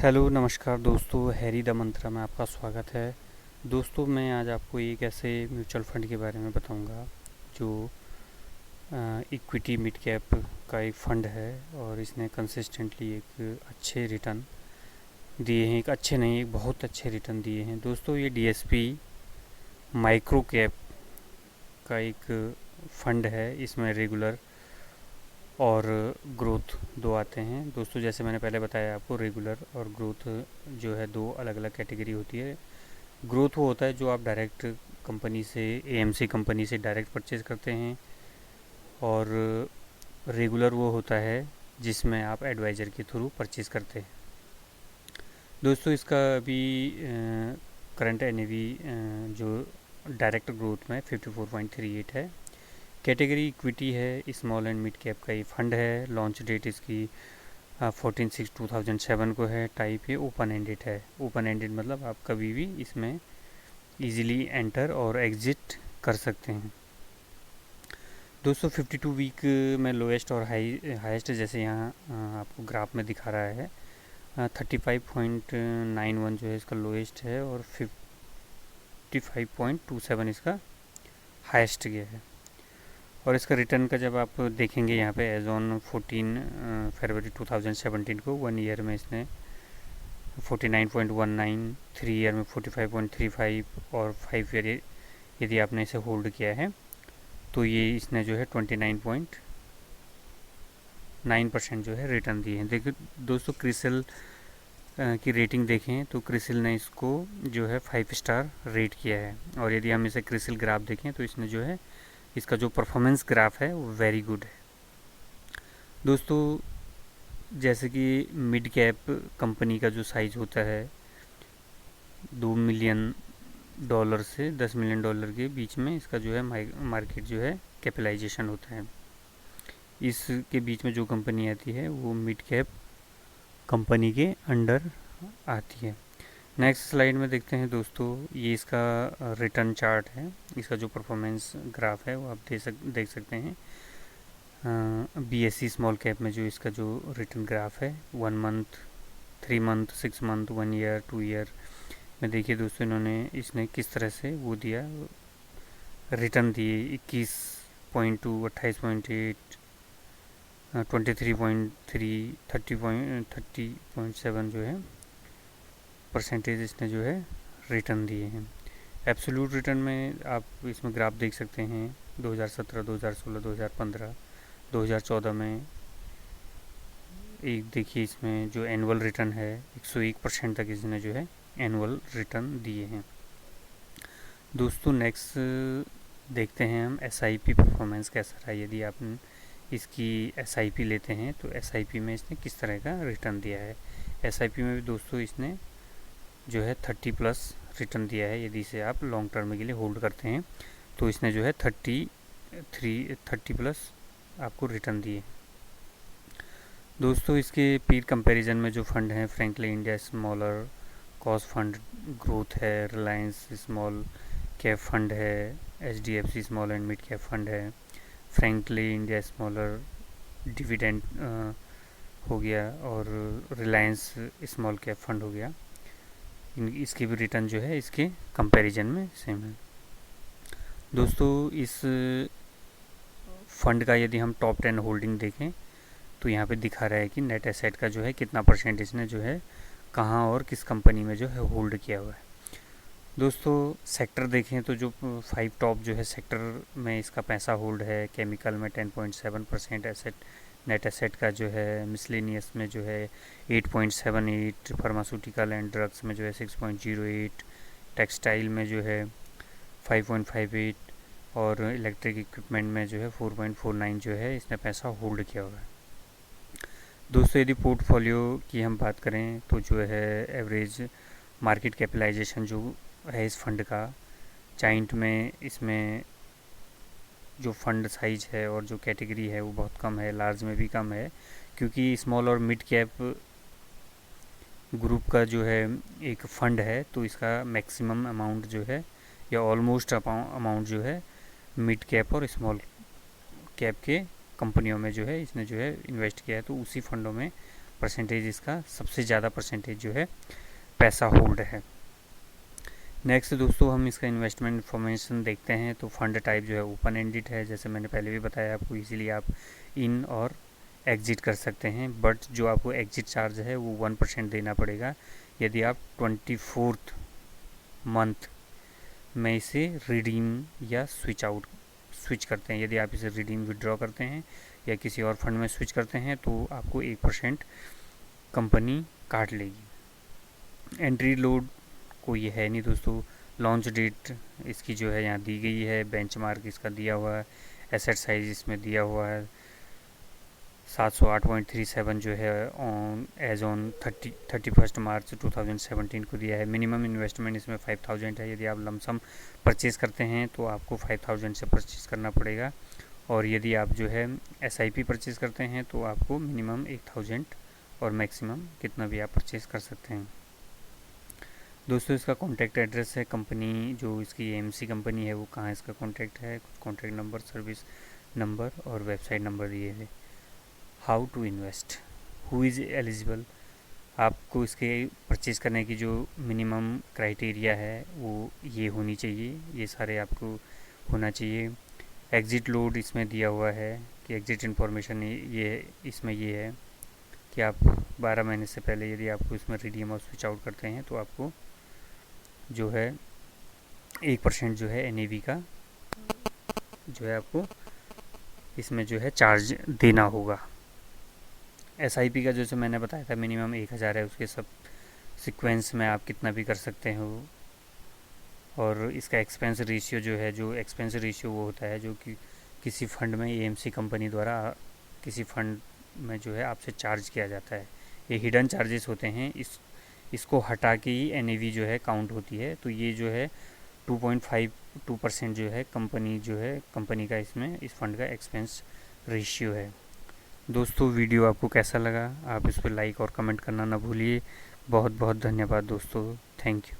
Hello नमस्कार दोस्तों, Harry the मंत्रा में आपका स्वागत है। दोस्तों, मैं आज आपको एक ऐसे म्यूचुअल फंड के बारे में बताऊंगा जो इक्विटी मिड कैप का एक फ़ंड है और इसने कंसिस्टेंटली एक अच्छे रिटर्न दिए हैं। एक अच्छे नहीं, एक बहुत अच्छे रिटर्न दिए हैं। दोस्तों, ये डीएसपी माइक्रो कैप का एक फ़ंड है। इसमें रेगुलर और ग्रोथ दो आते हैं। दोस्तों, जैसे मैंने पहले बताया आपको, रेगुलर और ग्रोथ जो है दो अलग अलग कैटेगरी होती है। ग्रोथ वो होता है जो आप डायरेक्ट कंपनी से, एएमसी कंपनी से डायरेक्ट परचेज़ करते हैं, और रेगुलर वो होता है जिसमें आप एडवाइज़र के थ्रू परचेज़ करते हैं। दोस्तों, इसका अभी करंट एनएवी जो डायरेक्ट ग्रोथ में 54.38 है। कैटेगरी इक्विटी है, स्मॉल एंड मिड कैप का ये फंड है। लॉन्च डेट इसकी 14/6/2007 को है। टाइप ये ओपन एंडेड है। ओपन एंडेड मतलब आप कभी भी इसमें इजीली एंटर और एग्जिट कर सकते हैं। दोस्तों, 52 वीक में लोएस्ट और हाईएस्ट जैसे यहाँ आपको ग्राफ में दिखा रहा है, 35.91 जो है इसका लोएस्ट है और 55.27 इसका हाईएस्ट गया है। और इसका रिटर्न का जब आप देखेंगे यहाँ पे एज ऑन 14 फरवरी 2017 को 1 ईयर में इसने 49.19, 3 ईयर में 45.35 और 5 ईयर यदि आपने इसे होल्ड किया है तो ये इसने जो है 29.9% जो है रिटर्न दिए हैं। देखिए दोस्तों, क्रिसिल की रेटिंग देखें तो क्रिसिल ने इसको जो है 5 स्टार रेट किया है। और यदि हम इसे क्रिसिल ग्राफ देखें तो इसने जो है इसका जो परफॉर्मेंस ग्राफ है वो वेरी गुड है। दोस्तों, जैसे कि मिड कैप कंपनी का जो साइज़ होता है $2 मिलियन से $10 मिलियन के बीच में इसका जो है मार्केट जो है कैपिटलाइजेशन होता है। इसके बीच में जो कंपनी आती है वो मिड कैप कंपनी के अंडर आती है। नेक्स्ट स्लाइड में देखते हैं दोस्तों, ये इसका रिटर्न चार्ट है। इसका जो परफॉर्मेंस ग्राफ है वो आप देख सकते हैं। बीएससी स्मॉल कैप में जो इसका जो रिटर्न ग्राफ है 1 month, 3 month, 6 month, 1 year, 2 year में देखिए दोस्तों, इन्होंने इसने किस तरह से वो दिया, रिटर्न दिए 21.2, 28.8, 23.3, 30.7 जो है परसेंटेज इसने जो है रिटर्न दिए हैं। एब्सोल्यूट रिटर्न में आप इसमें ग्राफ देख सकते हैं 2017, 2016, 2015, 2014 में एक देखिए, इसमें जो एनुअल रिटर्न है 101% तक इसने जो है एनुअल रिटर्न दिए हैं। दोस्तों, नेक्स्ट देखते हैं हम एसआईपी परफॉर्मेंस कैसा रहा। यदि आप इसकी एसआईपी लेते हैं तो एसआईपी में इसने किस तरह का रिटर्न दिया है। एसआईपी में भी दोस्तों इसने जो है 30+ रिटर्न दिया है। यदि इसे आप लॉन्ग टर्म के लिए होल्ड करते हैं तो इसने जो है 30+ आपको रिटर्न दिए। दोस्तों, इसके पीर कंपैरिजन में जो फंड हैं, Franklin India smaller cost fund growth है, रिलायंस स्मॉल कैप फंड है, HDFC small and mid cap fund है, फ्रैंकलिन इंडिया स्मॉलर डिविडेंड हो गया और रिलायंस स्मॉल कैप फंड हो गया। इसकी भी रिटर्न जो है इसके कंपैरिजन में सेम है। दोस्तों, इस फंड का यदि हम टॉप 10 होल्डिंग देखें तो यहाँ पे दिखा रहा है कि नेट एसेट का जो है कितना परसेंट इसने जो है कहाँ और किस कंपनी में जो है होल्ड किया हुआ है। दोस्तों, सेक्टर देखें तो जो 5 टॉप जो है सेक्टर में इसका पैसा होल्ड है, केमिकल में 10.7% एसेट, नेट एसेट का जो है मिसलेनियस में जो है 8.78, फार्मास्यूटिकल एंड ड्रग्स में जो है 6.08, टेक्सटाइल में जो है 5.58 और इलेक्ट्रिक इक्विपमेंट में जो है 4.49 जो है इसने पैसा होल्ड किया हुआ है। दोस्तों, यदि पोर्टफोलियो की हम बात करें तो जो है एवरेज मार्केट कैपिटलाइजेशन जो है इस फंड का, जाइंट में इसमें जो फंड साइज है और जो कैटेगरी है वो बहुत कम है, लार्ज में भी कम है, क्योंकि स्मॉल और मिड कैप ग्रुप का जो है एक फ़ंड है तो इसका मैक्सिमम अमाउंट जो है या ऑलमोस्ट अमाउंट जो है मिड कैप और स्मॉल कैप के कंपनियों में जो है इसने जो है इन्वेस्ट किया है, तो उसी फंडों में परसेंटेज इसका सबसे ज़्यादा परसेंटेज जो है पैसा होल्ड है। नेक्स्ट दोस्तों हम इसका इन्वेस्टमेंट इन्फॉर्मेशन देखते हैं। तो फंड टाइप जो है ओपन एंडेड है, जैसे मैंने पहले भी बताया आपको, इजीली आप इन और एग्जिट कर सकते हैं। बट जो आपको एग्जिट चार्ज है वो 1% देना पड़ेगा यदि आप 24th मंथ में इसे रिडीम या स्विच करते हैं। यदि आप इसे रिडीम विड्रॉ करते हैं या किसी और फंड में स्विच करते हैं तो आपको 1% कंपनी काट लेगी। एंट्री लोड कोई है नहीं दोस्तों। लॉन्च डेट इसकी जो है यहाँ दी गई है, बेंचमार्क इसका दिया हुआ है, एसेट साइज इसमें दिया हुआ है 708.37 जो है ऑन एज ऑन 31 मार्च 2017 को दिया है। मिनिमम इन्वेस्टमेंट इसमें 5000 है। यदि आप लमसम परचेज़ करते हैं तो आपको 5000 से परचेज़ करना पड़ेगा, और यदि आप जो है SIP परचेज़ करते हैं तो आपको मिनिमम 1000 और मैक्सिमम कितना भी आप परचेज़ कर सकते हैं। दोस्तों इसका कॉन्टैक्ट एड्रेस है, कंपनी जो इसकी AMC कंपनी है वो कहाँ इसका कॉन्टैक्ट है, कॉन्टैक्ट नंबर, सर्विस नंबर और वेबसाइट नंबर दिए है। How to invest, who is eligible, आपको इसके परचेज़ करने की जो मिनिमम क्राइटेरिया है वो ये होनी चाहिए, ये सारे आपको होना चाहिए। एग्ज़िट लोड इसमें दिया हुआ है कि एग्ज़िट इन्फॉर्मेशन ये इसमें ये है कि आप 12 महीने से पहले यदि आपको इसमें रिडीम और स्विच आउट करते हैं तो आपको जो है 1% जो है NAV का जो है आपको इसमें जो है चार्ज देना होगा। SIP का जैसे मैंने बताया था मिनिमम 1000 है, उसके सब सीक्वेंस में आप कितना भी कर सकते हो। और इसका एक्सपेंस रेशियो जो है, जो एक्सपेंस रेशियो वो होता है जो कि किसी फंड में AMC कंपनी द्वारा किसी फंड में जो है आपसे चार्ज किया जाता है। ये हिडन चार्जेस होते हैं, इसको हटा के ही NAV जो है काउंट होती है। तो ये जो है 2.52% जो है कंपनी का इसमें इस फंड का एक्सपेंस रेशियो है। दोस्तों वीडियो आपको कैसा लगा, आप इस पर लाइक और कमेंट करना ना भूलिए। बहुत बहुत धन्यवाद दोस्तों, थैंक यू।